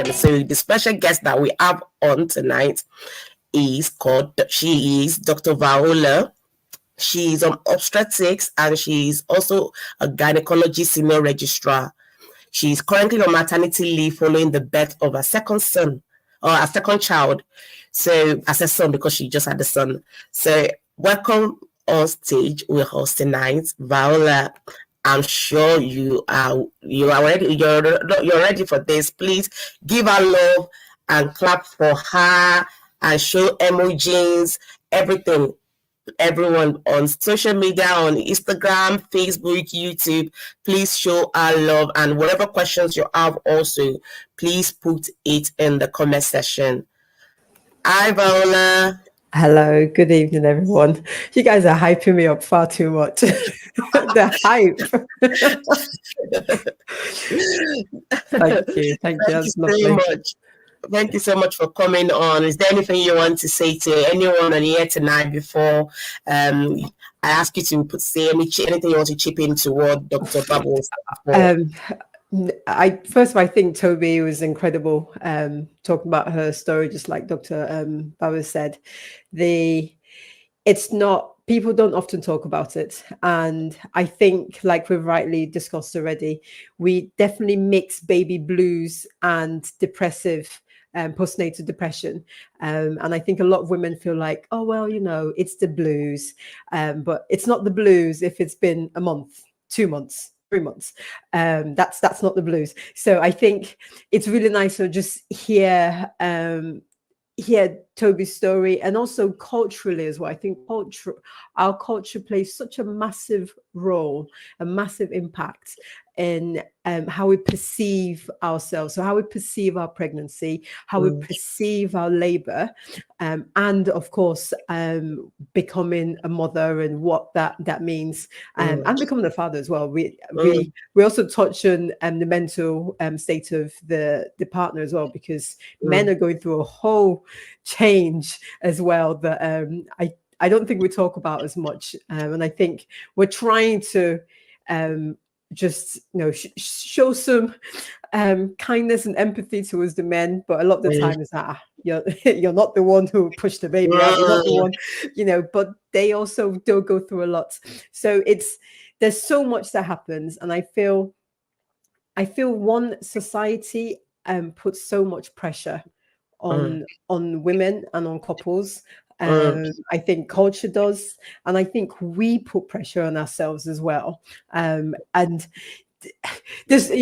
question. So the special guest that we have on tonight she is Dr. Viola. She's on obstetrics and she's also a gynecology senior registrar. She's currently on maternity leave following the birth of her second son, or her second child. So, as a son, because she just had a son. So, welcome on stage with us tonight, Viola. I'm sure you're ready for this. Please give her love and clap for her and show emojis, everything. Everyone on social media, on Instagram, Facebook, YouTube, please show our love, and whatever questions you have also, please put it in the comment section. Hi, Viola. Hello, good evening, everyone. You guys are hyping me up far too much. The hype. Thank you. That's lovely. So much. Thank you so much for coming on. Is there anything you want to say to anyone on here tonight before I ask you to say anything you want to chip into what Dr. Babu said? I think Toby was incredible talking about her story, just like Dr. Babu said. It's not, people don't often talk about it. And I think, like we've rightly discussed already, we definitely mix baby blues and depressive postnatal depression. And I think a lot of women feel like, oh, well, it's the blues. But it's not the blues if it's been a month, 2 months, 3 months. That's not the blues. So I think it's really nice to just hear Toby's story, and also culturally as well. I think our culture plays such a massive role, a massive impact in how we perceive ourselves, so how we perceive our pregnancy, how we perceive our labor, and of course becoming a mother and what that means, and becoming a father as well. We also touch on the mental state of the partner as well, because men are going through a whole change as well that I don't think we talk about as much, and I think we're trying to just show some kindness and empathy towards the men, but a lot of the time is that you're not the one who pushed the baby out, you're not the one, but they also do go through a lot. So there's so much that happens, and I feel one society puts so much pressure on women and on couples. I think culture does, and I think we put pressure on ourselves as well. And there's, there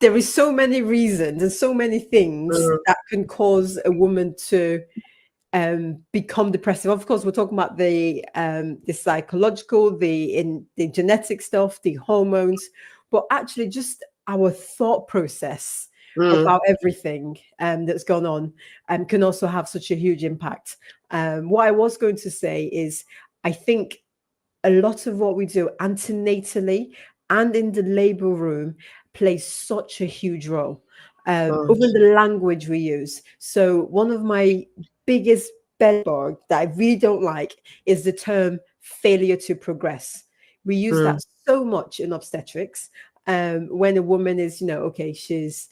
is so many reasons and so many things that can cause a woman to become depressive. Of course, we're talking about the psychological, the genetic stuff, the hormones, but actually just our thought process about everything that's gone on can also have such a huge impact. What I was going to say is, I think a lot of what we do antenatally and in the labor room plays such a huge role. Even the language we use. So one of my biggest bedbug that I really don't like is the term failure to progress. We use that so much in obstetrics. When a woman is, she's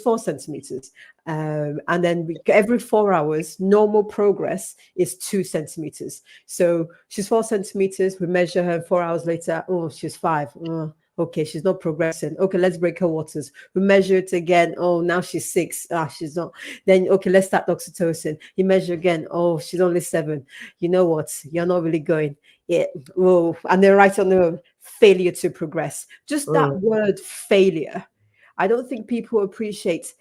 4 centimeters, and then every 4 hours, normal progress is 2 centimeters. So she's 4 centimeters. We measure her 4 hours later. Oh, she's 5. Okay, she's not progressing. Okay, let's break her waters. We measure it again. Oh, now she's 6. She's not. Then, okay, let's start oxytocin. You measure again. Oh, she's only 7. You know what? You're not really going. Yeah. Oh, and then right on the failure to progress. Just that word failure. I don't think people appreciate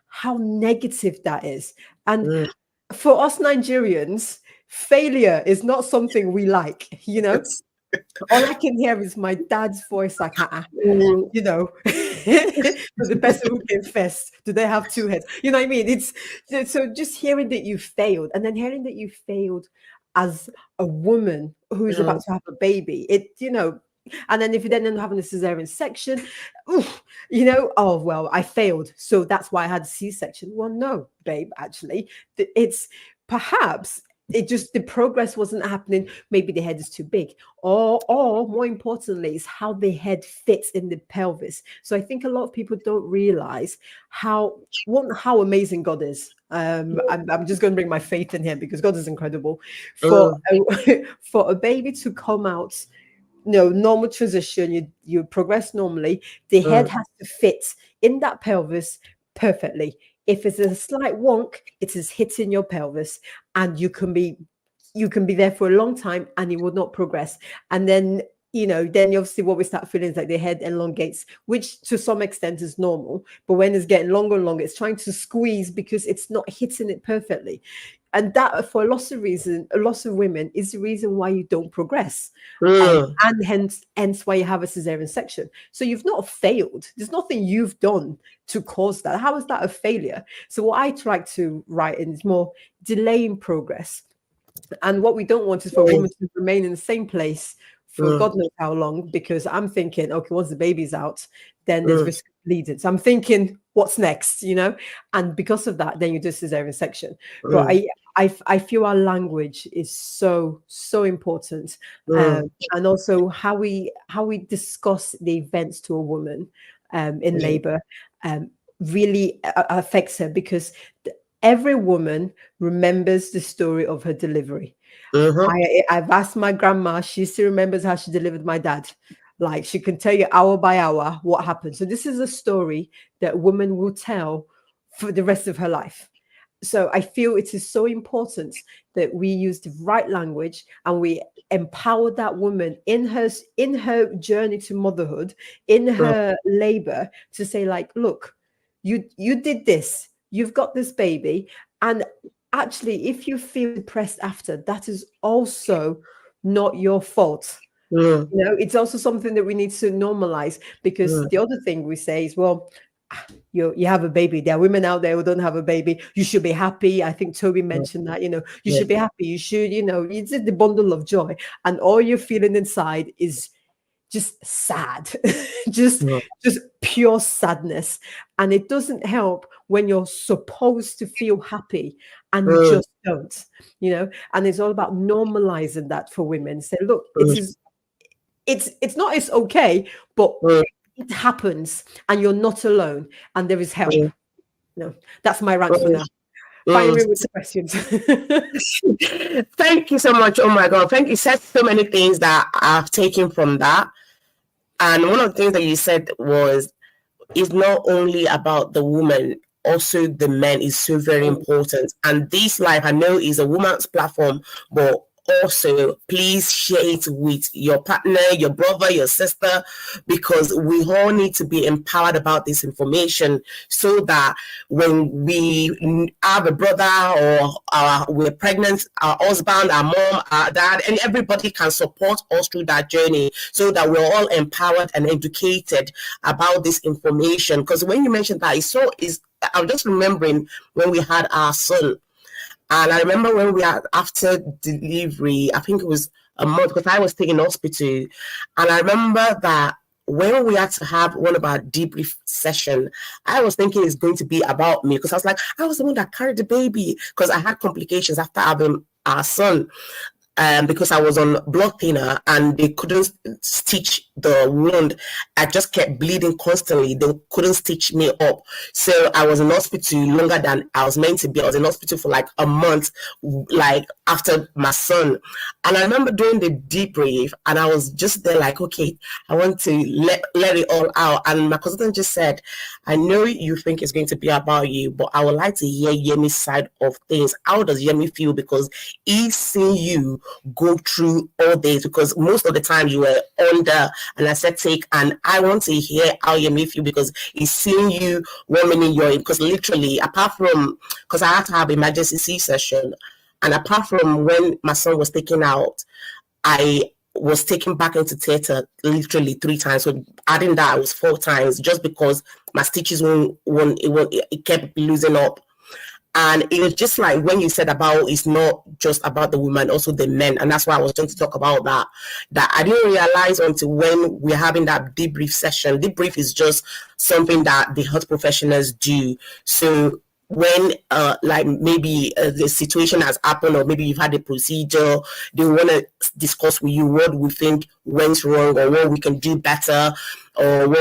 how negative that is. And for us Nigerians, failure is not something we like, All I can hear is my dad's voice, like, the person who came first, do they have 2 heads? You know what I mean? It's so just hearing that you failed, and then hearing that you failed as a woman who's about to have a baby, and then if you then end up having a cesarean section, oh, well, I failed, so that's why I had a C-section. Well, no, babe, actually, it's perhaps it just, the progress wasn't happening. Maybe the head is too big, or more importantly, is how the head fits in the pelvis. So I think a lot of people don't realize how amazing God is. I'm just going to bring my faith in Him, because God is incredible. For for a baby to come out, normal transition, you progress normally. The head has to fit in that pelvis perfectly. If it's a slight wonk, it is hitting your pelvis, and you can be there for a long time and it will not progress. And then then obviously what we start feeling is like the head elongates, which to some extent is normal. But when it's getting longer and longer, it's trying to squeeze because it's not hitting it perfectly. And that, for lots of women, is the reason why you don't progress. And hence why you have a cesarean section. So you've not failed. There's nothing you've done to cause that. How is that a failure? So what I try to write in is more delaying progress. And what we don't want is for a woman to remain in the same place for God knows how long, because I'm thinking, okay, once the baby's out, then there's risk of bleeding. So I'm thinking, what's next, And because of that, then you do cesarean section. But I feel our language is so important, and also how we discuss the events to a woman in labor really affects her, because every woman remembers the story of her delivery. I've asked my grandma; she still remembers how she delivered my dad. Like, she can tell you hour by hour what happened. So this is a story that a woman will tell for the rest of her life. So I feel it is so important that we use the right language and we empower that woman in her journey to motherhood, in her labor, to say, like, look, you did this, you've got this baby, and actually, if you feel depressed after, that is also not your fault. It's also something that we need to normalize, because the other thing we say is, well, you have a baby. There are women out there who don't have a baby. You should be happy. I think Toby mentioned that, you should be happy. You should, it's the bundle of joy. And all you're feeling inside is just sad, just pure sadness. And it doesn't help when you're supposed to feel happy and you just don't, and it's all about normalizing that for women. Say, look, it's not, it's okay, but it happens and you're not alone and there is help. That's my rant for now. Fire me with the questions. Thank you so much. Oh my God. Thank you. You said so many things that I've taken from that. And one of the things that you said was, it's not only about the woman, also the men is so very important. And this life, I know, is a woman's platform, but also please share it with your partner, your brother, your sister, because we all need to be empowered about this information, so that when we have a brother or we're pregnant, our husband, our mom, our dad, and everybody can support us through that journey, so that we're all empowered and educated about this information. Because when you mentioned that, I'm just remembering when we had our son. And I remember when we had, after delivery, I think it was a month, because I was taking hospital. And I remember that when we had to have one of our debrief session, I was thinking it's going to be about me, because I was like, I was the one that carried the baby, because I had complications after having our son. Because I was on blood thinner and they couldn't stitch the wound. I just kept bleeding constantly. They couldn't stitch me up. So I was in hospital longer than I was meant to be. I was in hospital for like a month, like after my son. And I remember doing the debrief and I was just there like, okay, I want to let it all out. And my consultant just said, I know you think it's going to be about you, but I would like to hear Yemi's side of things. How does Yemi feel? Because he's seen you go through all this, because most of the time you were under anesthetic, and I want to hear how Yemi feel, because he's seen you 1 minute you're in, because literally, apart from, because I had to have emergency C-section, and apart from when my son was taken out, I was taken back into theater literally 3 times. So adding that, it was 4 times, just because my stitches it kept losing up. And it was just like when you said about, it's not just about the woman, also the men. And that's why I was trying to talk about that I didn't realize until when we're having that debrief session. Debrief is just something that the health professionals do. So when like maybe the situation has happened, or maybe you've had a procedure, they want to discuss with you what we think went wrong, or what we can do better, or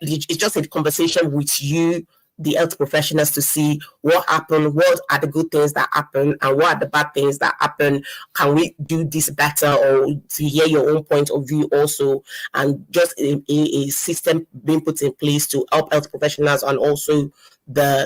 it's just a conversation with you, the health professionals, to see what happened, what are the good things that happen, and what are the bad things that happen. Can we do this better? Or to hear your own point of view also, and just a system being put in place to help health professionals and also the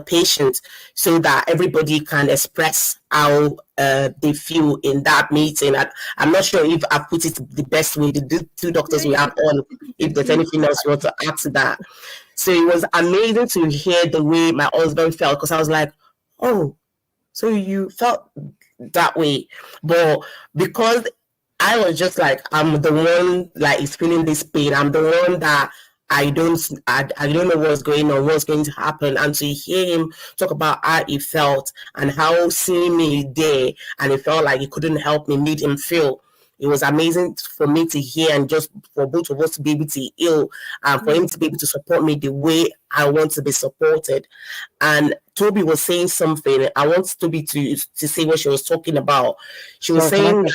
patient, so that everybody can express how they feel in that meeting. I'm not sure if I put it the best way. The two doctors we have on, if there's anything else you want to add to that. So it was amazing to hear the way my husband felt, because I was like, oh, so you felt that way. But because I was just like, I'm the one like is feeling this pain. I'm the one that I don't know what's going on, what's going to happen. And to hear him talk about how he felt and how seeing me there, and it felt like he couldn't help me, made him feel. It was amazing for me to hear, and just for both of us to be able to heal, and for him to be able to support me the way I want to be supported. And Toby was saying something. I want Toby to say what she was talking about. She was saying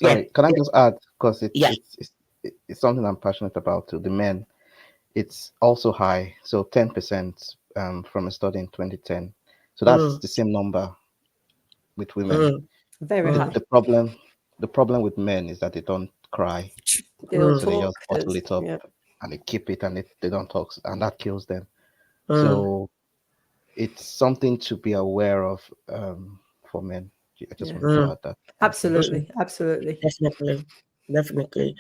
can I just add, because it's something I'm passionate about too. The men, it's also high. So 10% from a study in 2010. So that's the same number with women. Very high. The problem with men is that they don't cry. They don't so talk, they just bottle it up and they keep it, and they don't talk, and that kills them. So it's something to be aware of for men. I just want to add that. Absolutely. Definitely.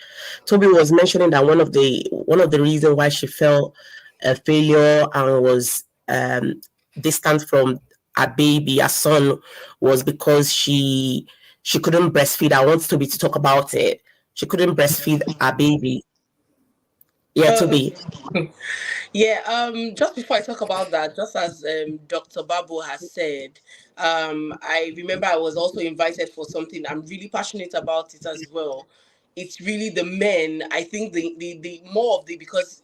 Toby was mentioning that one of the reasons why she felt a failure and was distant from her baby, her son, was because she couldn't breastfeed. I want Toby to talk about it. She couldn't breastfeed her baby. Yeah, Toby. Just before I talk about that, just as Dr. Babu has said, I remember I was also invited for something. I'm really passionate about it as well. It's really the men. I think the more of the, because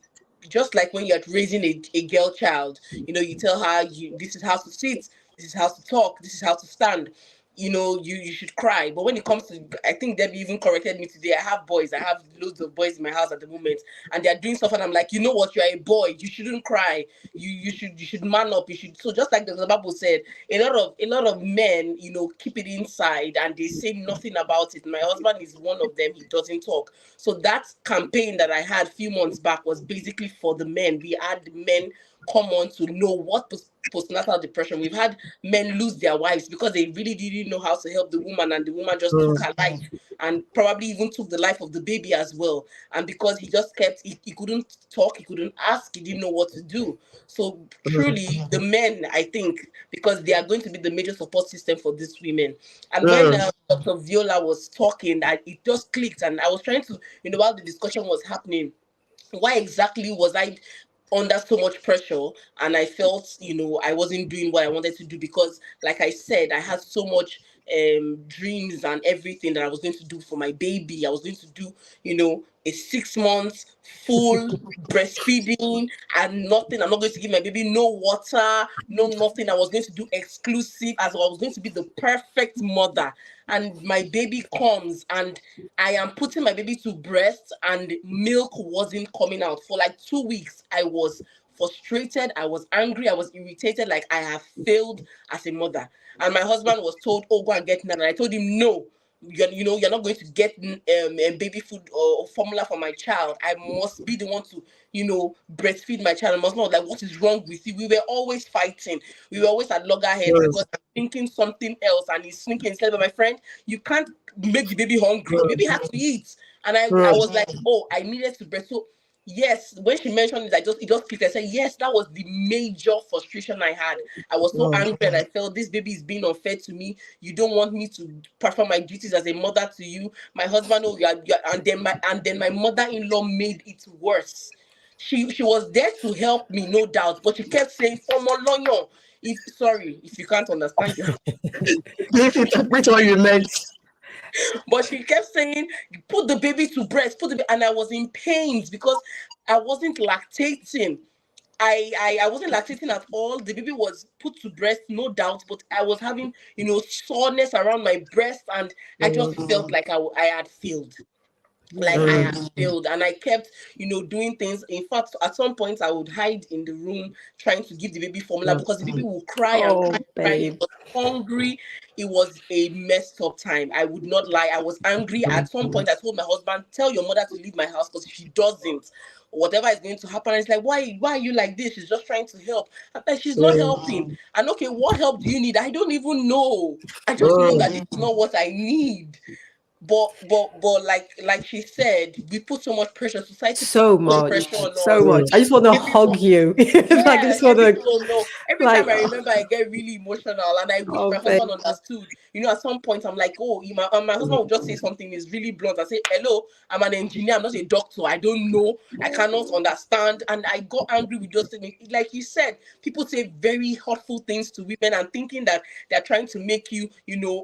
just like when you're raising a girl child, you tell her this is how to sit, this is how to talk, this is how to stand. You should cry. But when it comes to, I think Debbie even corrected me today. I have boys. I have loads of boys in my house at the moment, and they're doing stuff, and I'm like, you know what? You're a boy. You shouldn't cry. You should man up. You should. So just like the Bible said, a lot of men, keep it inside and they say nothing about it. My husband is one of them. He doesn't talk. So that campaign that I had a few months back was basically for the men. We had men come on to know what postnatal depression. We've had men lose their wives because they really didn't know how to help the woman, and the woman just took her life, and probably even took the life of the baby as well. And because he just he couldn't talk, he couldn't ask, he didn't know what to do. So truly, the men, I think, because they are going to be the major support system for these women. And when Dr. Viola was talking, it just clicked, and I was trying to, while the discussion was happening, why exactly was I under so much pressure, and I felt I wasn't doing what I wanted to do, because like I said, I had so much dreams and everything that I was going to do for my baby. I was going to do a 6 months full breastfeeding and nothing. I'm not going to give my baby no water, no nothing. I was going to do exclusive, as I was going to be the perfect mother. And my baby comes, and I am putting my baby to breast, and milk wasn't coming out. For like 2 weeks, I was frustrated, I was angry, I was irritated, like I have failed as a mother. And my husband was told, oh, go and get Nana. I told him, no, you're not going to get baby food or formula for my child. I must be the one to, breastfeed my child. I must not, like, what is wrong with you? We were always fighting. We were always at loggerheads because I'm thinking something else, and he's thinking instead. But my friend, you can't make the baby hungry. The baby has to eat. And I was like, oh, I needed to breast. So yes, when she mentioned it, it just clicked. I said, yes, that was the major frustration I had. I was so angry, and I felt this baby is being unfair to me. You don't want me to perform my duties as a mother to you. My husband, and then my mother-in-law made it worse. She was there to help me, no doubt, but she kept saying, if you can't understand, Please interpret what you meant. But she kept saying, put the baby to breast, and I was in pains because I wasn't lactating. I wasn't lactating at all. The baby was put to breast, no doubt, but I was having, soreness around my breast, and I just felt like I had failed. Like I had failed, and I kept, doing things. In fact, at some point I would hide in the room trying to give the baby formula, because the baby would cry and cry Oh, and cry. It babe. was hungry. It was a messed up time. I would not lie. I was angry. At some point I told my husband, tell your mother to leave my house, because if she doesn't, whatever is going to happen. And it's like, why are you like this? She's just trying to help. I'm like, she's not helping. And okay, what help do you need? I don't even know. I just know that it's not what I need. But like she said, we put so much pressure. Society puts So so much much, pressure on so us. much. I just want to Everyone, hug you. Like, I just want to, everyone know. Every like, time I remember, I get really emotional, and I wish oh, my babe. husband understood. At some point, I'm like, oh, my husband would just say something is really blunt. I say, hello, I'm an engineer. I'm not a doctor. I don't know. I cannot understand. And I got angry with those things. Like you said, people say very hurtful things to women, and thinking that they're trying to make you,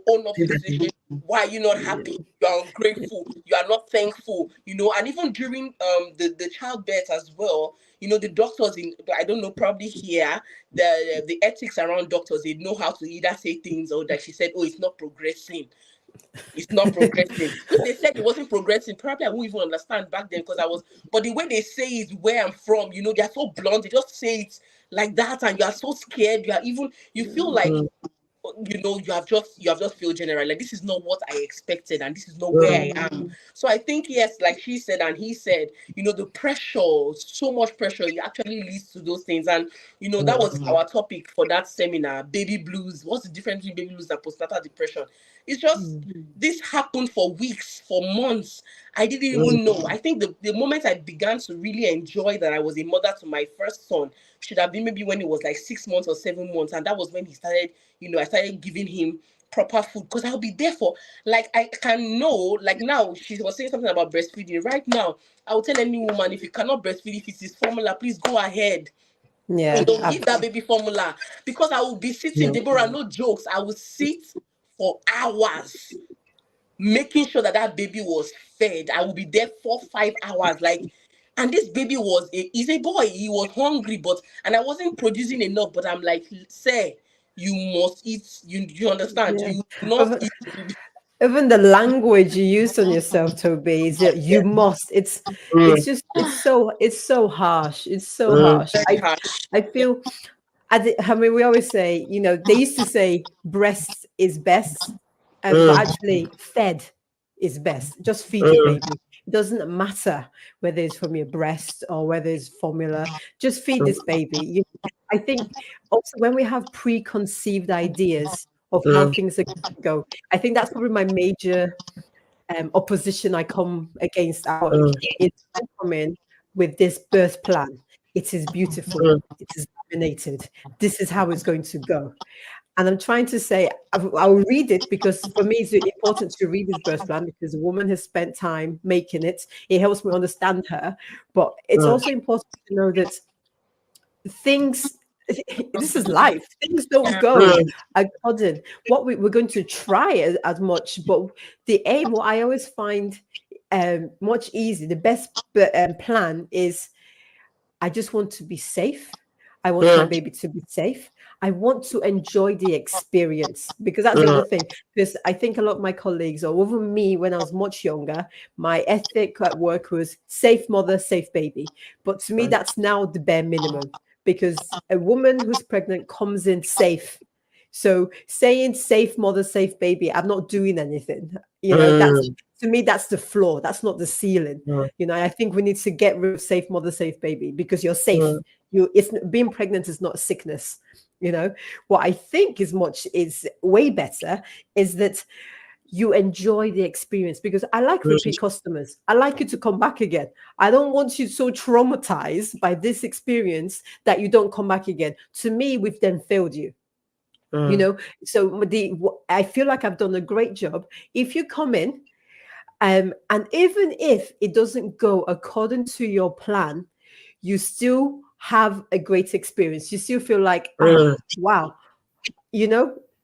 own up to the situation. Why are you not happy? You are ungrateful. You are not thankful. And even during the childbirth as well. The doctors I don't know, probably here, the ethics around doctors, they know how to either say things, or that she said, oh, it's not progressing. It's not progressing. If they said it wasn't progressing, probably I wouldn't even understand back then, because I was, but the way they say it, where I'm from, they're so blunt. They just say it like that, and you are so scared. You feel like, you have just feel general, like this is not what I expected, and this is not where I am. So I think, yes, like she said and he said, the pressure, so much pressure, it actually leads to those things. And that was our topic for that seminar, baby blues. What's the difference between baby blues and postnatal depression? It's just, this happened for weeks, for months. I didn't even know. I think the moment I began to really enjoy that I was a mother to my first son should have been maybe when he was like 6 months or 7 months. And that was when he started, I started giving him proper food, because I'll be there for, like, I can know, like, now she was saying something about breastfeeding. Right now, I will tell any woman, if you cannot breastfeed, if it's his formula, please go ahead. Yeah, Give that baby formula, because I will be sitting, Deborah, no jokes, I will sit for hours making sure that baby was fed. I will be there 4-5 hours, like, and this baby he's a boy. He was hungry, and I wasn't producing enough. But I'm like, say, you must eat. You understand? yeah. You not eat. Even the language you use on yourself, Toby, is that you must. It's so harsh. It's so harsh. Very harsh. I feel. I mean, we always say, they used to say breast is best, but actually fed is best. Just feed your baby. It doesn't matter whether it's from your breast or whether it's formula. Just feed this baby. I think also when we have preconceived ideas of how things are going to go, I think that's probably my major opposition I come against our is come in with this birth plan. It is beautiful. It is laminated. This is how it's going to go. And I'm trying to say, I'll read it, because for me, it's important to read this birth plan, because the woman has spent time making it. It helps me understand her. But it's also important to know that things, this is life. Things don't go according what we're going to try as much. But the aim, what I always find much easier, the best plan is, I just want to be safe. I want my baby to be safe. I want to enjoy the experience, because that's the other thing. Because I think a lot of my colleagues, or even me when I was much younger, my ethic at work was safe mother, safe baby. But to me, that's now the bare minimum, because a woman who's pregnant comes in safe. So saying safe mother, safe baby, I'm not doing anything. That's, to me, that's the floor. That's not the ceiling. I think we need to get rid of safe mother, safe baby, because you're safe. It's being pregnant is not a sickness. What I think is way better is that you enjoy the experience, because I like repeat customers. I like you to come back again. I don't want you so traumatized by this experience that you don't come back again. To me, we've then failed you. So I feel like I've done a great job. If you come in, and even if it doesn't go according to your plan, you still have a great experience. You still feel like, wow,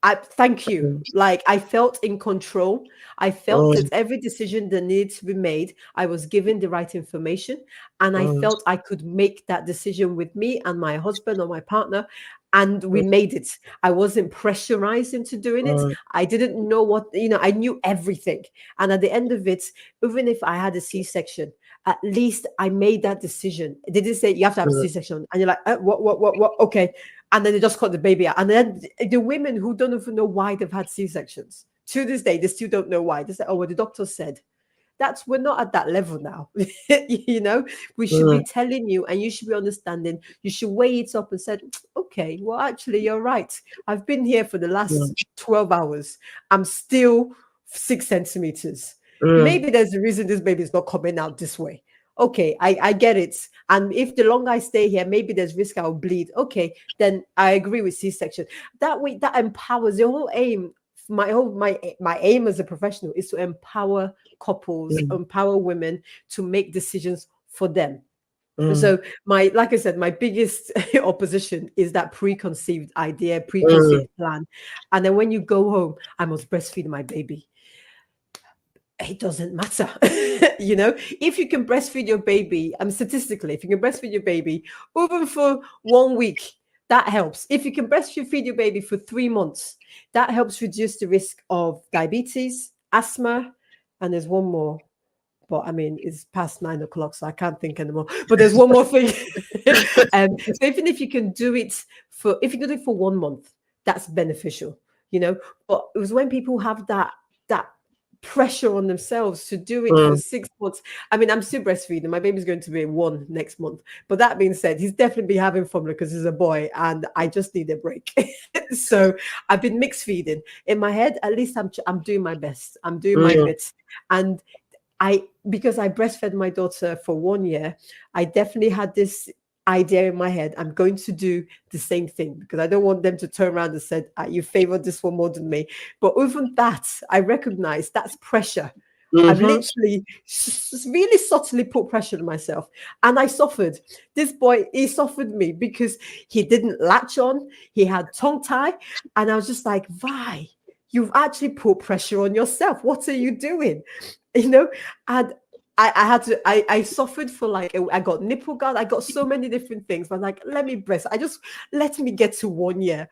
Thank you. Like, I felt in control. I felt that every decision that needed to be made, I was given the right information, and I felt I could make that decision with me and my husband or my partner, and we made it. I wasn't pressurized into doing it. I didn't know what, I knew everything. And at the end of it, even if I had a C-section, at least I made that decision. They didn't say you have to have a C-section, and you're like, what? Okay. And then they just cut the baby out. And then the women who don't even know why they've had C-sections, to this day, they still don't know why. They say, oh, well, the doctor said. We're not at that level now. We should be telling you, and you should be understanding. You should weigh it up and said, okay, well, actually, you're right. I've been here for the last 12 hours. I'm still 6 centimeters. Maybe there's a reason this baby is not coming out this way. Okay, I get it. And if the longer I stay here, maybe there's risk I'll bleed. Okay, then I agree with C-section. That way, that empowers. The whole aim, my aim as a professional is to empower couples, empower women to make decisions for them. So like I said, my biggest opposition is that preconceived idea, preconceived plan. And then when you go home, I must breastfeed my baby. It doesn't matter. If you can breastfeed your baby, statistically, if you can breastfeed your baby even for 1 week, that helps. If you can breastfeed your baby for 3 months, that helps reduce the risk of diabetes, asthma, and there's one more. But it's past 9 o'clock, so I can't think anymore. But there's one more thing. So even if you can do it for 1 month, that's beneficial. But it was when people have that pressure on themselves to do it for 6 months. I'm still breastfeeding. My baby's going to be 1 next month. But that being said, he's definitely having formula because he's a boy, and I just need a break. So I've been mixed feeding. In my head, at least I'm doing my best. I'm doing my bit. And because I breastfed my daughter for 1 year, I definitely had this idea in my head, I'm going to do the same thing, because I don't want them to turn around and say, you favor this one more than me. But even that, I recognize that's pressure. I've literally really subtly put pressure on myself, and I suffered. This boy, he suffered me because he didn't latch on. He had tongue tie, and I was just like, Vi, you've actually put pressure on yourself. What are you doing? And I suffered for I got nipple guard. I got so many different things. But let me let me get to 1 year.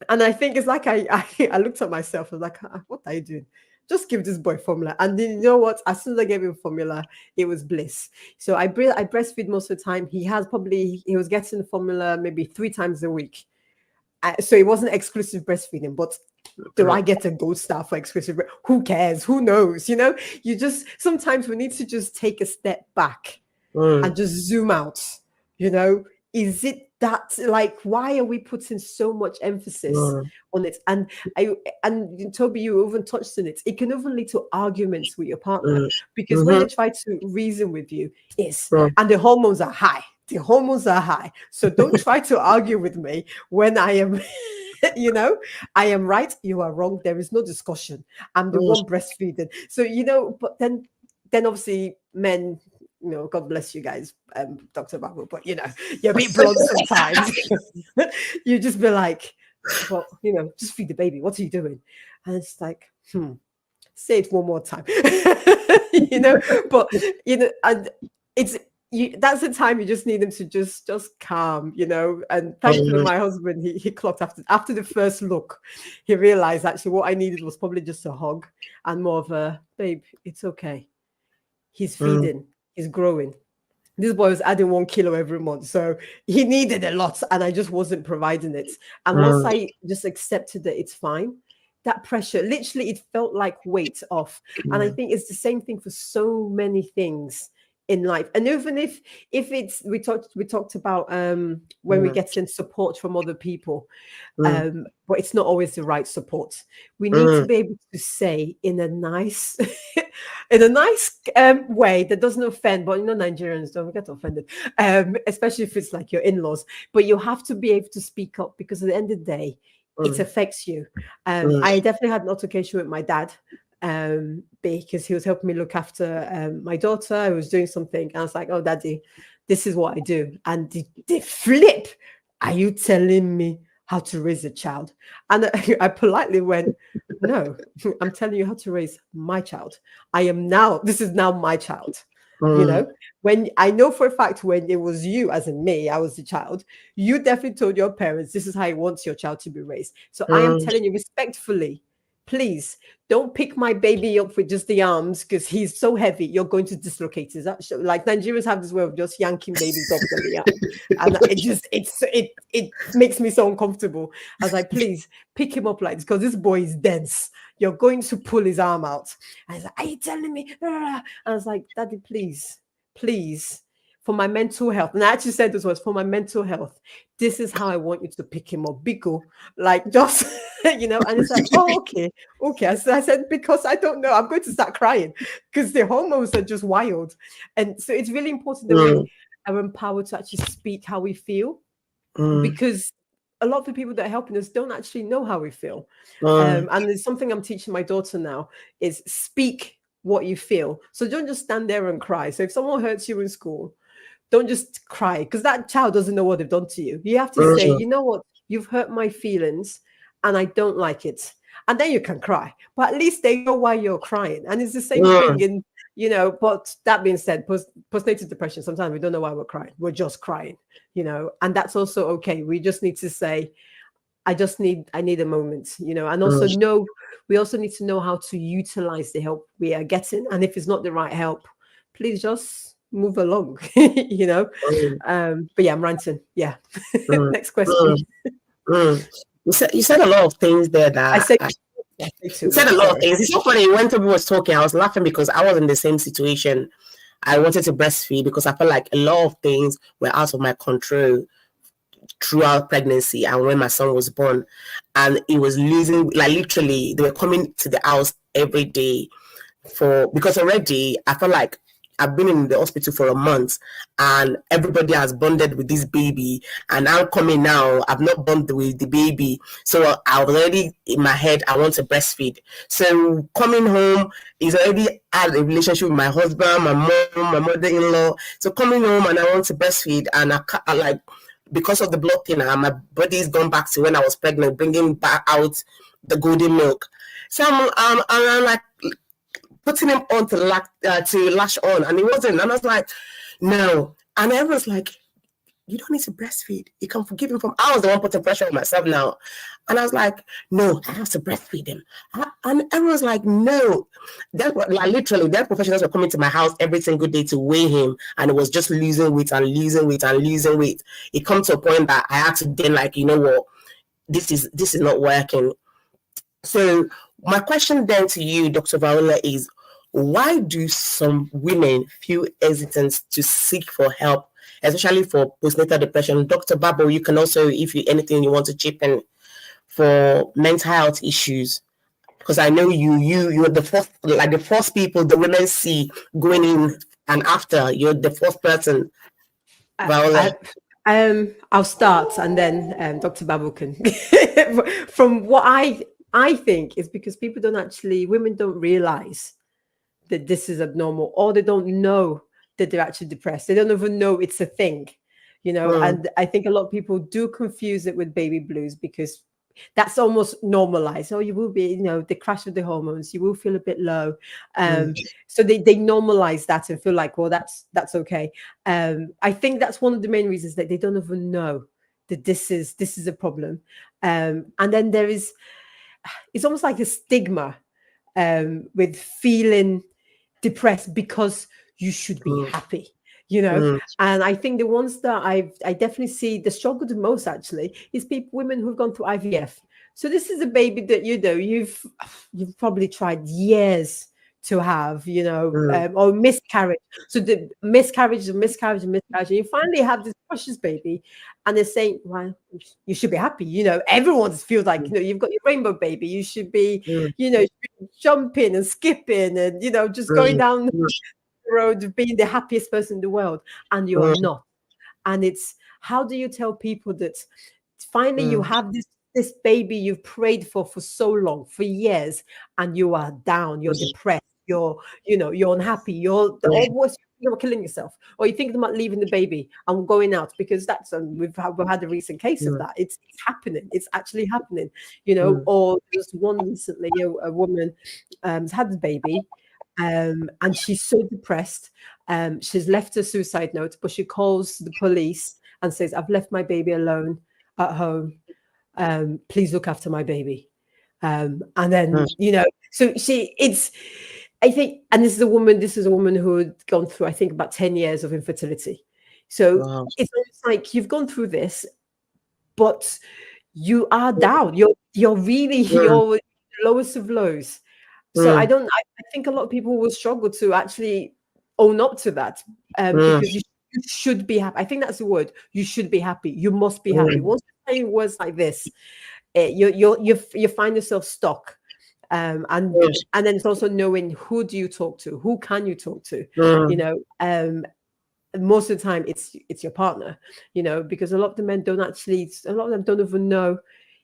And I think it's like I looked at myself. I was like, what are you doing? Just give this boy formula. And then, you know what? As soon as I gave him formula, it was bliss. So I breastfeed most of the time. He was getting formula maybe 3 times a week. So it wasn't exclusive breastfeeding, but do I get a gold star for exclusive? Who cares? Who knows? You just, sometimes we need to just take a step back and just zoom out. Is it that, why are we putting so much emphasis on it? And Toby, you even touched on it. It can even lead to arguments with your partner, because when they try to reason with you, and the hormones are high. The hormones are high. So don't try to argue with me when I am, I am right, you are wrong. There is no discussion. I'm the one breastfeeding. So, but then obviously men, God bless you guys, Dr. Babu, but you're a bit blunt sometimes. You just be like, well, just feed the baby. What are you doing? And it's like, say it one more time. But and it's, that's the time you just need them to just calm, and thankfully my husband, he clocked after the first look, he realized actually what I needed was probably just a hug and more of a, babe, it's okay. He's feeding, he's growing. This boy was adding 1 kilo every month, so he needed a lot, and I just wasn't providing it. And once I just accepted that it's fine, that pressure, literally, it felt like weight off. And I think it's the same thing for so many things in life. And even if it's, we talked about when we get in support from other people, but it's not always the right support. We need to be able to say in a nice way that doesn't offend, but Nigerians don't get offended, especially if it's like your in-laws. But you have to be able to speak up, because at the end of the day, it affects you. I definitely had an altercation with my dad, because he was helping me look after my daughter. I was doing something, and I was like, oh, daddy, this is what I do. And the flip, are you telling me how to raise a child. And I politely went, no, I'm telling you how to raise my child. This is now my child. You know, when I know for a fact, when it was you, as in me, I was the child, you definitely told your parents, this is how you want your child to be raised. So I am telling you respectfully, please don't pick my baby up with just the arms because he's so heavy. You're going to dislocate his. Like Nigerians have this way of just yanking babies up with the arm, and it makes me so uncomfortable. I was like, please pick him up like this because this boy is dense. You're going to pull his arm out. And he's like, are you telling me? And I was like, Daddy, please, for my mental health. And I actually said this was for my mental health. This is how I want you to pick him up. Biko, like just, you know, and it's like, oh, okay. I said, because I don't know, I'm going to start crying because the hormones are just wild. And so it's really important that we are empowered to actually speak how we feel because a lot of the people that are helping us don't actually know how we feel. And there's something I'm teaching my daughter now is speak what you feel. So don't just stand there and cry. So if someone hurts you in school, don't just cry because that child doesn't know what they've done to you. You have to say, you know what, you've hurt my feelings and I don't like it. And then you can cry, but at least they know why you're crying. And it's the same thing in, you know, but that being said, postnatal depression, sometimes we don't know why we're crying. We're just crying, you know, and that's also okay. We just need to say, I need a moment, you know, and also we also need to know how to utilize the help we are getting. And if it's not the right help, please just move along, you know. But yeah, I'm ranting. Yeah. Next question. You said a lot of things there that you said a lot of things. It's so funny when Toby was talking, I was laughing because I was in the same situation. I wanted to breastfeed because I felt like a lot of things were out of my control throughout pregnancy and when my son was born, and it was losing, like literally they were coming to the house every day because already I felt like I've been in the hospital for a month and everybody has bonded with this baby, and I'm coming now, I've not bonded with the baby, so I was already in my head I want to breastfeed. So coming home is already had a relationship with my husband, my mom, my mother-in-law. So coming home and I want to breastfeed, and I like, because of the blood thinner, my body's gone back to when I was pregnant, bringing back out the golden milk. So I'm like putting him on to lash on, and it wasn't. And I was like, no. And everyone was like, you don't need to breastfeed. You can forgive him from. I was the one putting pressure on myself now. And I was like, no, I have to breastfeed him. And everyone was like, no. Like literally, their professionals were coming to my house every single day to weigh him, and it was just losing weight and losing weight and losing weight. It comes to a point that I had to then, like, you know what, this is not working. So my question then to you, Dr. Viola, is why do some women feel hesitant to seek for help, especially for postnatal depression? Dr. Barbor, you can also, if you anything you want to chip in for mental health issues, because I know you're the first people the women see going in, and after you're the first person. Viola. I'll start, and then Dr. Barbor can. From what I think is because women don't realize that this is abnormal, or they don't know that they're actually depressed. They don't even know it's a thing, you know. And I think a lot of people do confuse it with baby blues because that's almost normalized. Oh, you will be, you know, the crash of the hormones, you will feel a bit low. So they normalize that and feel like, well, that's okay. I think that's one of the main reasons that they don't even know that this is a problem. And then it's almost like a stigma with feeling depressed because you should be happy, you know. And I think the ones that I definitely see the struggle the most actually is women who've gone through IVF. So this is a baby that, you know, you've probably tried years to have, you know, or miscarriage. So the miscarriage, and you finally have this precious baby, and they're saying, well, you should be happy. You know, everyone feels like, you know, you've got your rainbow baby. You should be, you know, jumping and skipping and, you know, just going down the road of being the happiest person in the world. And you are not. And it's, how do you tell people that finally you have this baby you've prayed for so long, for years, and you are down, you're depressed, you're unhappy, you're always about killing yourself, or you're thinking about leaving the baby and going out, because that's we've had a recent case of that. It's happening. It's actually happening, Or there's one recently, a woman has had the baby, and she's so depressed. She's left a suicide note, but she calls the police and says, "I've left my baby alone at home. Please look after my baby." And then, so I think, and this is a woman who had gone through, I think, about 10 years of infertility. So it's almost like you've gone through this, but you are down. You're really your lowest of lows. So I think a lot of people will struggle to actually own up to that, because you should be happy. I think that's the word. You should be happy. You must be happy. Once you say words like this, you find yourself stuck. And then it's also knowing, who do you talk to? Who can you talk to? Most of the time it's your partner, because a lot of the men don't even know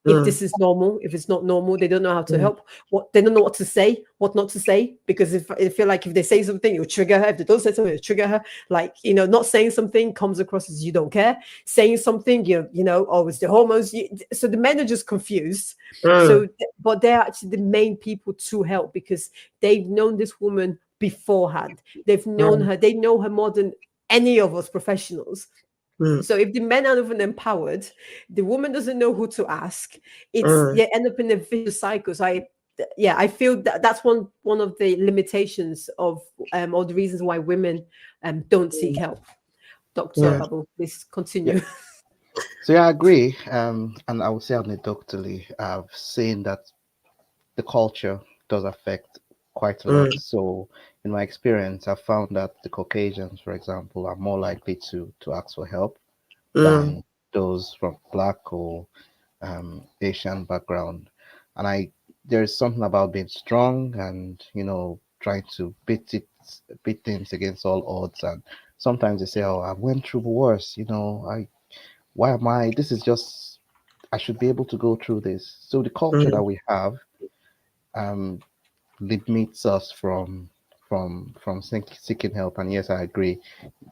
if this is normal. If it's not normal, they don't know how to help. They don't know what to say, what not to say, because if I feel like if they say something, it'll trigger her. If they don't say something, it'll trigger her. Like, not saying something comes across as you don't care. Saying something, oh, it's the hormones. So the men are just confused. So, but they're actually the main people to help, because they've known this woman beforehand. They've known her. They know her more than any of us professionals. So if the men are even empowered, the woman doesn't know who to ask. They end up in a vicious cycle. So I feel that's one of the limitations of or the reasons why women don't seek help. Dr. Babu, please continue. So I agree. And I would say anecdotally, I've seen that the culture does affect quite a lot. So in my experience, I've found that the Caucasians, for example, are more likely to ask for help than those from Black or Asian background. And there's something about being strong and, trying to beat things against all odds. And sometimes they say, "Oh, I went through worse, why am I, this is just, I should be able to go through this." So the culture that we have limits us from seeking help. And yes, I agree,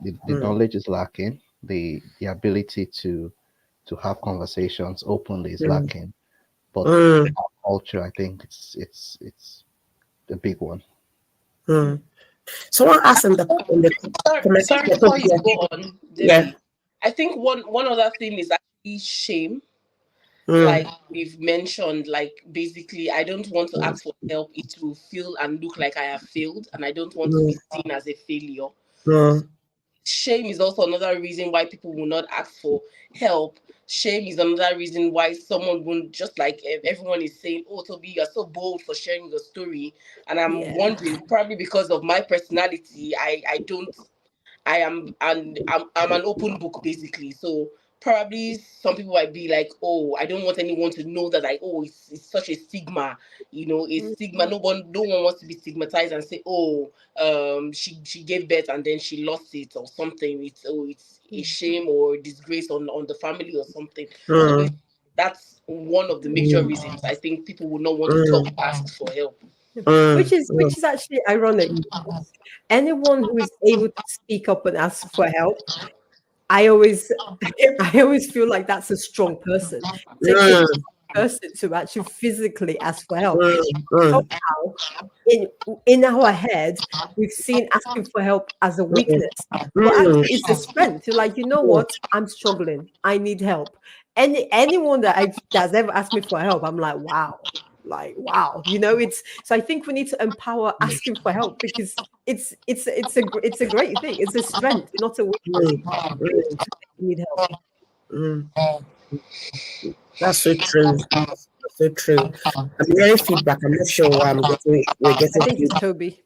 the knowledge is lacking, the ability to have conversations openly is lacking, but our culture, I think it's a big one. Someone asked in the sorry, before you go on, Debbie, I think one other thing is actually shame. Like we've mentioned, like basically, I don't want to ask for help. It will feel and look like I have failed, and I don't want to be seen as a failure. Shame is also another reason why people will not ask for help. Shame is another reason why someone won't, just like everyone is saying, "Oh, Toby, you're so bold for sharing your story." And I'm wondering, probably because of my personality, I'm an open book, basically. So probably some people might be like, "Oh, I don't want anyone to know that it's such a stigma, it's stigma. No one wants to be stigmatized and say, oh, she gave birth and then she lost it or something. It's a shame or disgrace on the family or something." So that's one of the major reasons I think people will not want to ask for help. Which is actually ironic. Anyone who is able to speak up and ask for help, I always feel like that's a strong person. It takes a strong person to actually physically ask for help. Somehow, in our head, we've seen asking for help as a weakness, but actually it's a strength. You're like, what? I'm struggling. I need help. Anyone that's ever asked me for help, I'm like, wow. It's so I think we need to empower asking for help, because it's a great thing. It's a strength, not a weakness. You need help. That's so true. So true. I'm hearing feedback. I'm not sure why we're getting. I think it's Toby.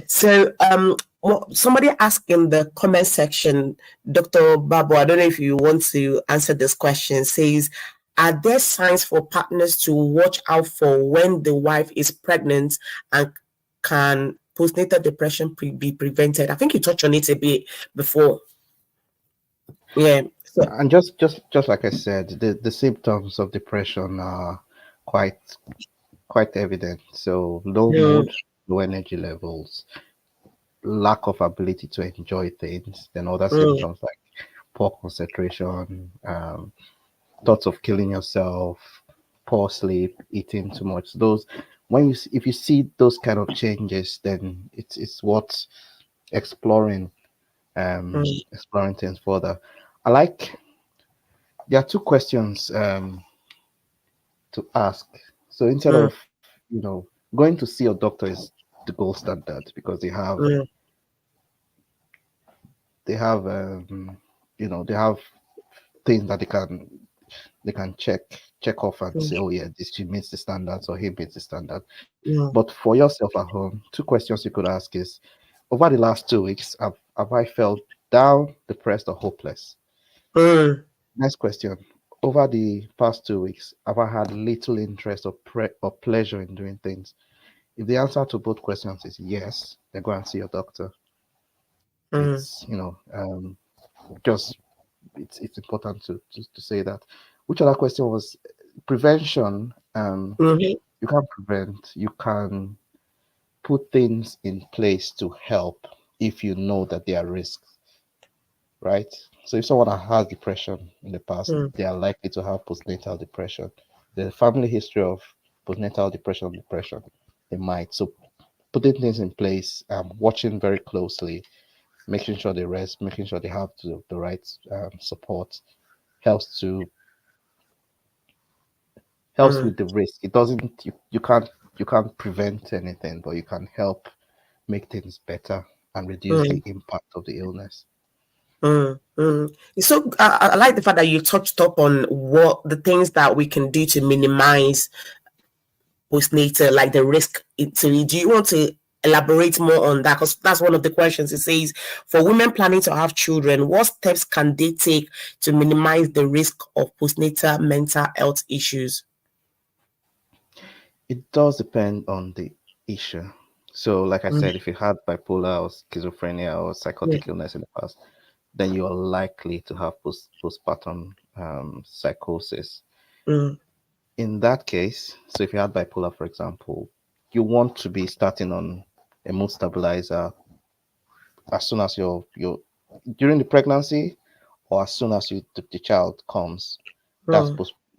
So somebody asked in the comment section, Dr. Babu, I don't know if you want to answer this question, says, are there signs for partners to watch out for when the wife is pregnant, and can postnatal depression be prevented? I think you touched on it a bit before. Yeah. So, and just like I said, the symptoms of depression are quite evident. So low mood, low energy levels, lack of ability to enjoy things, then other symptoms like poor concentration, thoughts of killing yourself, poor sleep, eating too much. Those, if you see those kind of changes, then it's worth exploring exploring things further. There are two questions to ask. So instead of going to see a doctor is the gold standard, because they have they have things that they can check off and say, oh yeah, this she meets the standards or he meets the standard. But for yourself at home, two questions you could ask is, over the last 2 weeks, have I felt down, depressed, or hopeless? Next question, over the past 2 weeks, have I had little interest or pleasure in doing things? If the answer to both questions is yes, then go and see your doctor. It's just it's important to say that. Which other question was prevention? You can't prevent. You can put things in place to help if you know that there are risks, right? So if someone has depression in the past, they are likely to have postnatal depression. The family history of postnatal depression, they might. So putting things in place, watching very closely, making sure they rest, making sure they have the right support helps with the risk. It doesn't, you can't prevent anything, but you can help make things better and reduce the impact of the illness. So I like the fact that you touched up on what the things that we can do to minimize postnatal, like the risk. Do you want to elaborate more on that? Because that's one of the questions. It says, for women planning to have children, what steps can they take to minimize the risk of postnatal mental health issues? It does depend on the issue. So, like I said, if you had bipolar or schizophrenia or psychotic illness in the past, then you are likely to have postpartum psychosis. In that case, so if you had bipolar, for example, you want to be starting on a mood stabilizer as soon as you're during the pregnancy, or as soon as the child comes. That's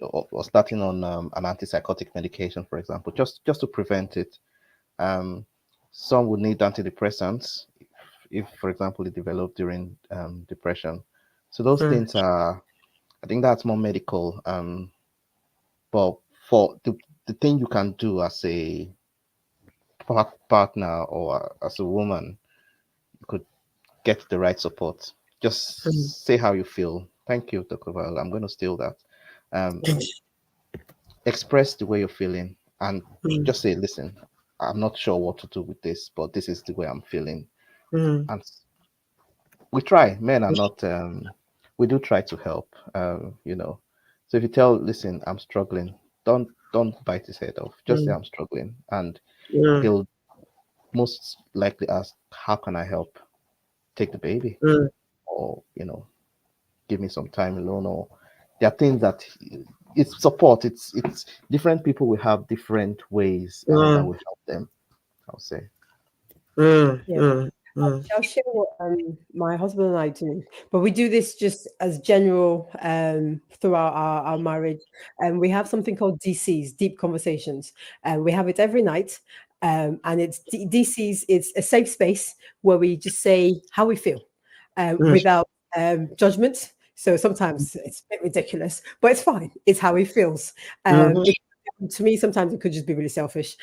or starting on an antipsychotic medication, for example, just to prevent it. Some would need antidepressants if, for example, it developed during depression. So those things are, I think that's more medical. But for the thing you can do as a partner or as a woman, you could get the right support. Just say how you feel. Thank you, Dr. Val. I'm going to steal that. Express the way you're feeling and just say, listen, I'm not sure what to do with this, but this is the way I'm feeling. And we try. Men are not, we do try to help, So if you listen, I'm struggling, don't bite his head off. Just say I'm struggling. And he'll most likely ask, how can I help? Take the baby, or give me some time alone, or there are things that it's support. It's different people will have different ways that will help them, I'll say. I'll share what my husband and I do, but we do this just as general throughout our marriage. And we have something called DCs, deep conversations, and we have it every night. And it's DCs. It's a safe space where we just say how we feel without judgment. So sometimes it's a bit ridiculous, but it's fine. It's how he feels. To me, sometimes it could just be really selfish,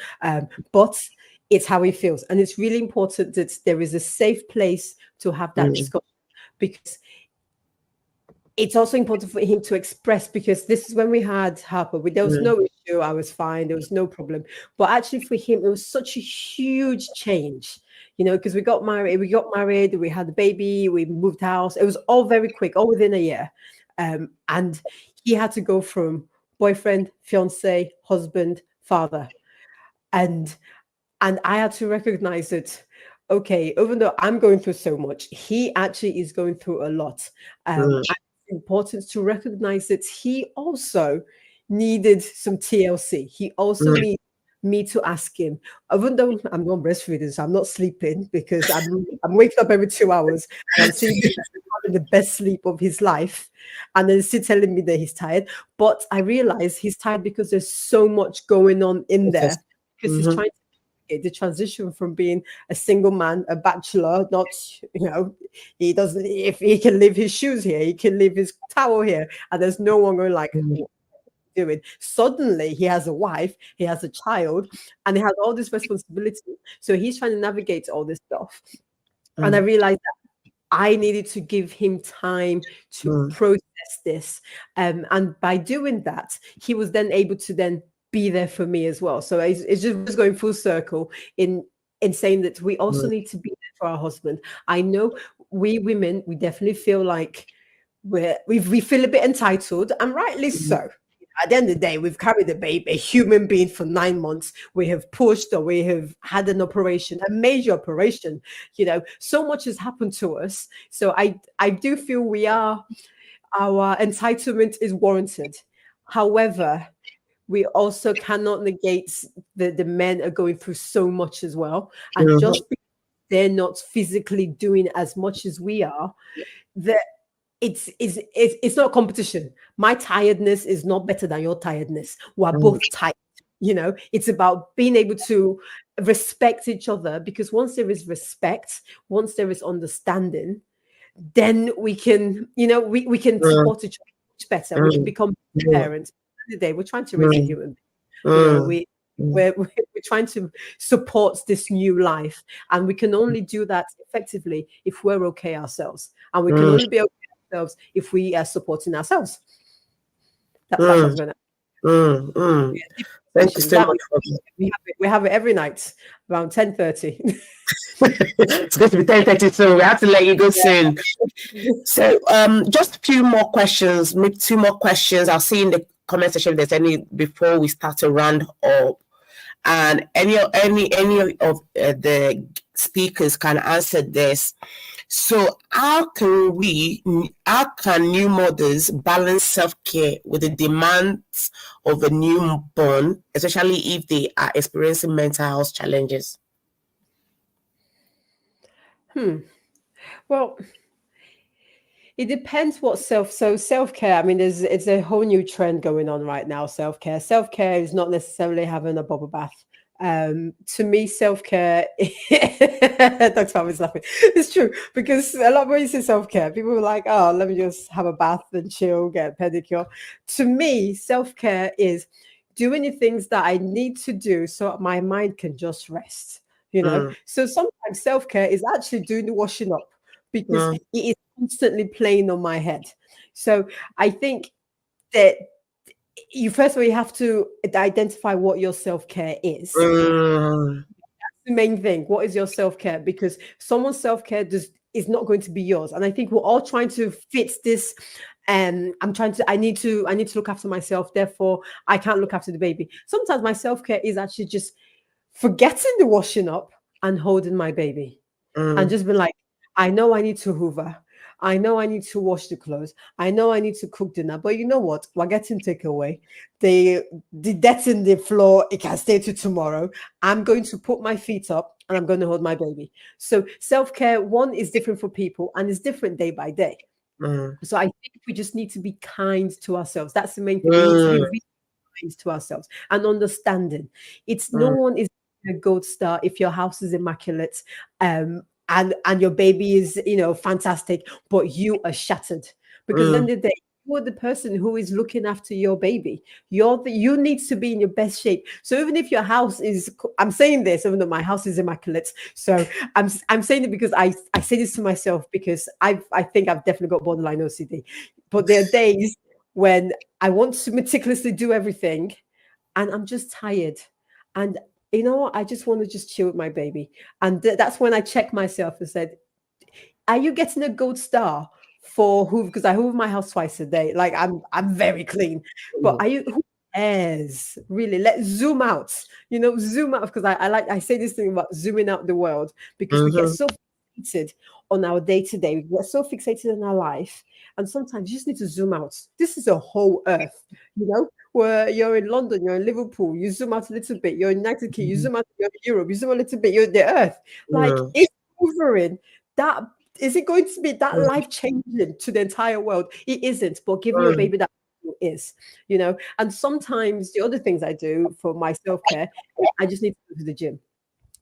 but it's how he feels. And it's really important that there is a safe place to have that discussion, because it's also important for him to express, because this is when we had Harper. There was no issue. I was fine. There was no problem. But actually for him, it was such a huge change, because we got married, we had the baby, we moved house. It was all very quick, all within a year. And he had to go from boyfriend, fiance, husband, father. And I had to recognize that, okay, even though I'm going through so much, he actually is going through a lot. It's important to recognize that he also needed some TLC. He also needs me to ask him, even though I'm not breastfeeding, so I'm not sleeping because I'm waking up every 2 hours and I'm seeing him having the best sleep of his life, and then he's still telling me that he's tired. But I realize he's tired because there's so much going on in there, because he's trying to the transition from being a single man, a bachelor, not, he doesn't, if he can leave his shoes here, he can leave his towel here, and there's no one going like, doing. Suddenly he has a wife, he has a child, and he has all this responsibility. So he's trying to navigate all this stuff. And I realized that I needed to give him time to process this. And by doing that, he was then able to then be there for me as well. So it's just going full circle in saying that we also need to be there for our husband. I know we women, we definitely feel like we feel a bit entitled, and rightly so. At the end of the day, we've carried a human being for 9 months. We have pushed, or we have had an operation, a major operation. So much has happened to us. So I do feel our entitlement is warranted. However, we also cannot negate the men are going through so much as well. And just because they're not physically doing as much as we are, that it's not a competition. My tiredness is not better than your tiredness. We're both tired. It's about being able to respect each other, because once there is respect, once there is understanding, then we can, we can support each other much better. We can become parents. At the end of the day, we're trying to raise a human being. We're trying to support this new life, and we can only do that effectively if we're okay ourselves, and we can only be okay ourselves if we are supporting ourselves. That's what I was going to. Thank you so much. We have it every night around 10:30. It's going to be 10:30, so we have to let you go soon. So just a few more questions, maybe 2 more questions. I'll see in the comment section if there's any before we start to round up. And any of the speakers can answer this. So how can new mothers balance self-care with the demands of a newborn, especially if they are experiencing mental health challenges? Well, it depends what self-care. I mean, it's a whole new trend going on right now. Self-care is not necessarily having a bubble bath. To me, self-care, Dr. Fam is laughing. It's true, because a lot when you say self-care, people are like, oh, let me just have a bath and chill, get a pedicure. To me, self-care is doing the things that I need to do so my mind can just rest. So sometimes self-care is actually doing the washing up, because it is constantly playing on my head. So I think that you have to identify what your self-care is. That's the main thing. What is your self-care? Because someone's self-care is not going to be yours. And I think we're all trying to fit this. I need to look after myself, therefore I can't look after the baby. Sometimes my self-care is actually just forgetting the washing up and holding my baby, and just being like, I know I need to hoover, I know I need to wash the clothes, I know I need to cook dinner, but you know what, we're getting takeaway. The debt in the floor, it can stay to tomorrow. I'm going to put my feet up and I'm going to hold my baby. So self-care, one, is different for people and is different day by day. So I think we just need to be kind to ourselves. That's the main thing. We need to be really kind to ourselves and understanding. It's no one is a gold star if your house is immaculate and your baby is fantastic, but you are shattered, because at the end of the day, you're the person who is looking after your baby. You need to be in your best shape. So even if your house is, I'm saying this even though my house is immaculate, so I'm saying it because I say this to myself, because I think I've definitely got borderline OCD, but there are days when I want to meticulously do everything and I'm just tired, and I just want to just chill with my baby. And that's when I check myself and said, are you getting a gold star for who? Because I hoover my house twice a day. Like I'm very clean. But are you, who cares? Really? Let's zoom out. Zoom out, because I say this thing about zooming out the world, because we get so fixated on our day-to-day. We get so fixated on our life. And sometimes you just need to zoom out. This is a whole earth, where you're in London, you're in Liverpool, you zoom out a little bit, you're in United Kingdom, you zoom out, you're in Europe, you zoom a little bit, you're in the earth. Like, it's hovering. That is it going to be that life changing to the entire world? It isn't, but giving your baby that is, you know. And sometimes the other things I do for my self-care, I just need to go to the gym.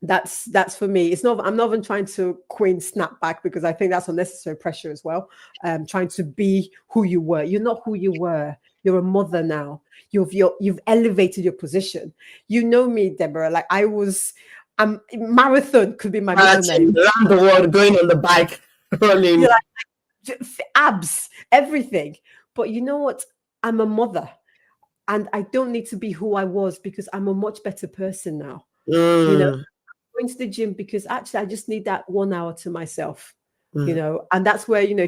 That's for me. It's not, I'm not even trying to queen snap back, because I think that's unnecessary pressure as well. Trying to be who you were. You're not who you were. You're a mother now. You've elevated your position. You know me, Deborah. Like, marathon could be my middle name. Around the world, going on the bike, running. You're like, abs, everything. But you know what? I'm a mother, and I don't need to be who I was, because I'm a much better person now. You know, I'm going to the gym because actually I just need that 1 hour to myself. You know, and that's where, you know,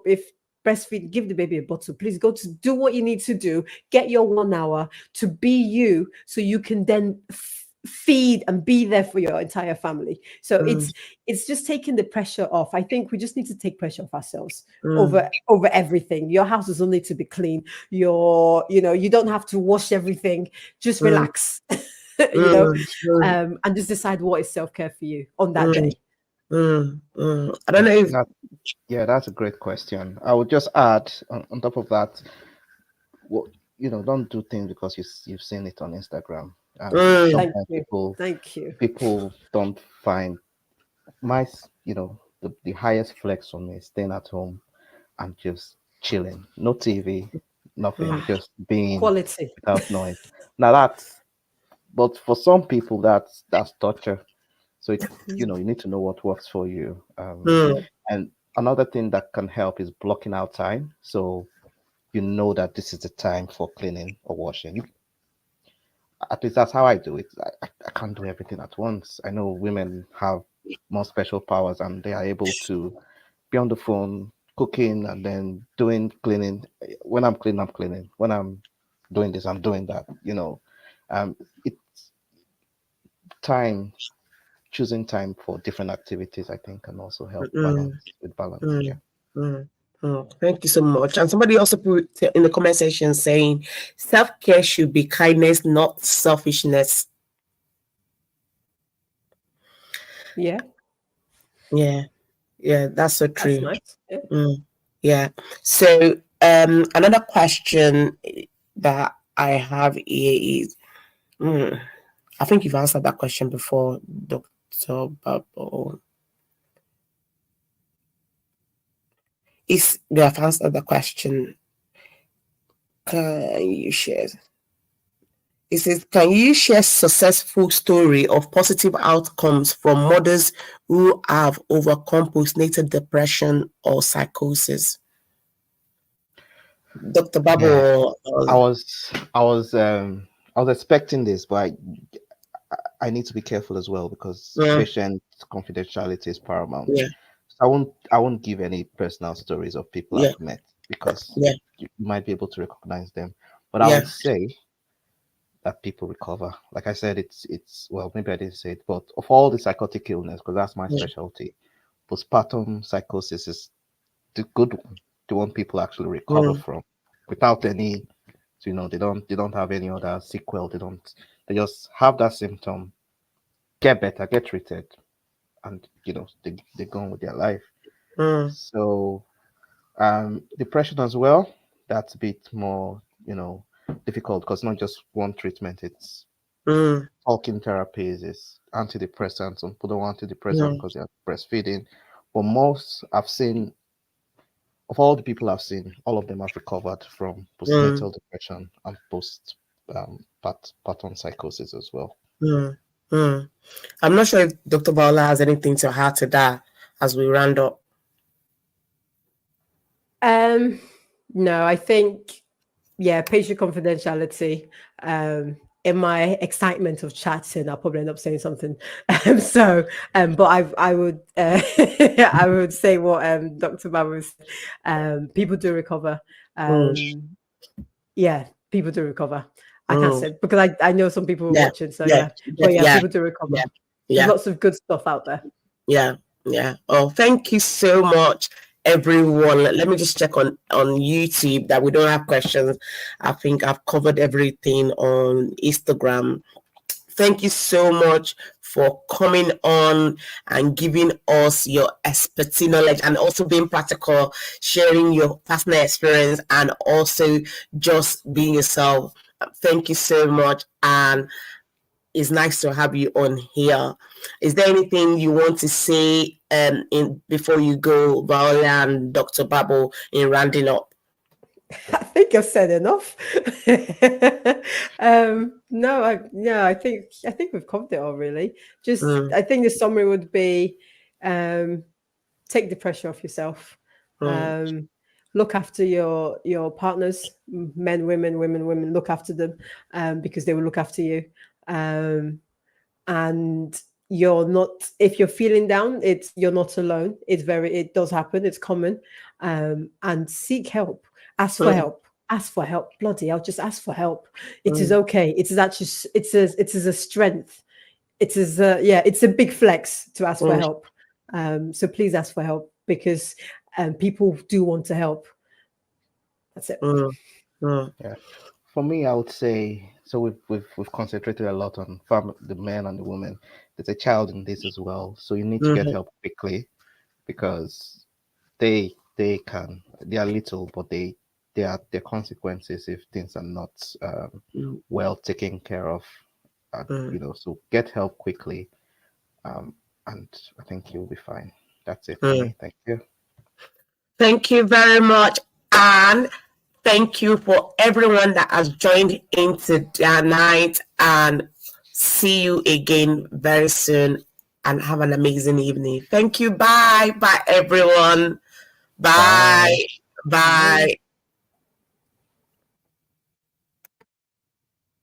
if breastfeed, give the baby a bottle, please go to do what you need to do, get your 1 hour to be you, so you can then feed and be there for your entire family. So it's just taking the pressure off. I think we just need to take pressure off ourselves over everything. Your house doesn't need to be clean. You know, you don't have to wash everything. Just relax. You know, and just decide what is self-care for you on that day. I don't know if that's a great question. I would just add on top of that, you know, don't do things because you've seen it on Instagram. Thank you. People don't find the highest flex for me is staying at home and just chilling, no TV, nothing, just being quality without noise. Now but for some people that's torture. So it's, you know, you need to know what works for you. And another thing that can help is blocking out time. So you know that this is the time for cleaning or washing. At least that's how I do it. I can't do everything at once. I know women have more special powers, and they are able to be on the phone cooking and then doing cleaning. When I'm cleaning, I'm cleaning. When I'm doing this, I'm doing that. You know, it's choosing time for different activities, I think, can also help balance. Thank you so much. And somebody also put in the comment section saying self-care should be kindness, not selfishness. Yeah, that's so true. That's nice. Yeah. So another question that I have here is I think you've answered that question before, Dr. Barbor. They have answered the question. Can you share? It says, can you share successful story of positive outcomes from mothers who have overcome postnatal depression or psychosis? Dr. Barbor. I was expecting this, but I need to be careful as well, because patient confidentiality is paramount. So I won't give any personal stories of people I've met, because you might be able to recognize them. But I would say that people recover. Like I said, it's well, maybe I didn't say it, but of all the psychotic illness, because that's my specialty, postpartum psychosis is the good one, the one people actually recover from without any, you know, they don't have any other sequel. They just have that symptom, get better, get treated, and you know, they go on with their life. So depression as well, that's a bit more, you know, difficult, because not just one treatment, it's talking therapies, it's antidepressants. Some people don't want antidepressants because they're breastfeeding. But most I've seen, of all the people I've seen, all of them have recovered from postnatal depression and postpartum psychosis as well. I'm not sure if Dr. Barbor has anything to add to that as we round up. No, I think, patient confidentiality. In my excitement of chatting, I'll probably end up saying something. But I would I would say what Dr. Barbor said. People do recover. People do recover. I can't say, because I know some people are watching. So people do recover. There's lots of good stuff out there. Oh, thank you so much, everyone. Let me just check on YouTube that we don't have questions. I think I've covered everything on Instagram. Thank you so much for coming on and giving us your expertise, knowledge, and also being practical, sharing your personal experience, and also just being yourself. Thank you so much, and it's nice to have you on here. Is there anything you want to say before you go, Viola and Dr. Babo, in rounding up? I think I've said enough. I think we've covered it all, really. I think the summary would be take the pressure off yourself. Look after your partners, men, women, look after them, because they will look after you. And you're not, if you're feeling down, you're not alone. It does happen. It's common. And seek help. Ask for help. Ask for help. Bloody hell, just ask for help. It is okay. It is actually, it is a strength. It's a big flex to ask for help. So please ask for help, because people do want to help. That's it. Yeah. For me, I would say, so we've concentrated a lot on the men and the women. There's a child in this as well, so you need to get help quickly, because they are little, but there are consequences if things are not well taken care of. So get help quickly, and I think you'll be fine. That's it for me. Thank you. Thank you very much, and thank you for everyone that has joined into their night, and see you again very soon, and have an amazing evening. Thank you. Bye. Bye, everyone. Bye. Bye.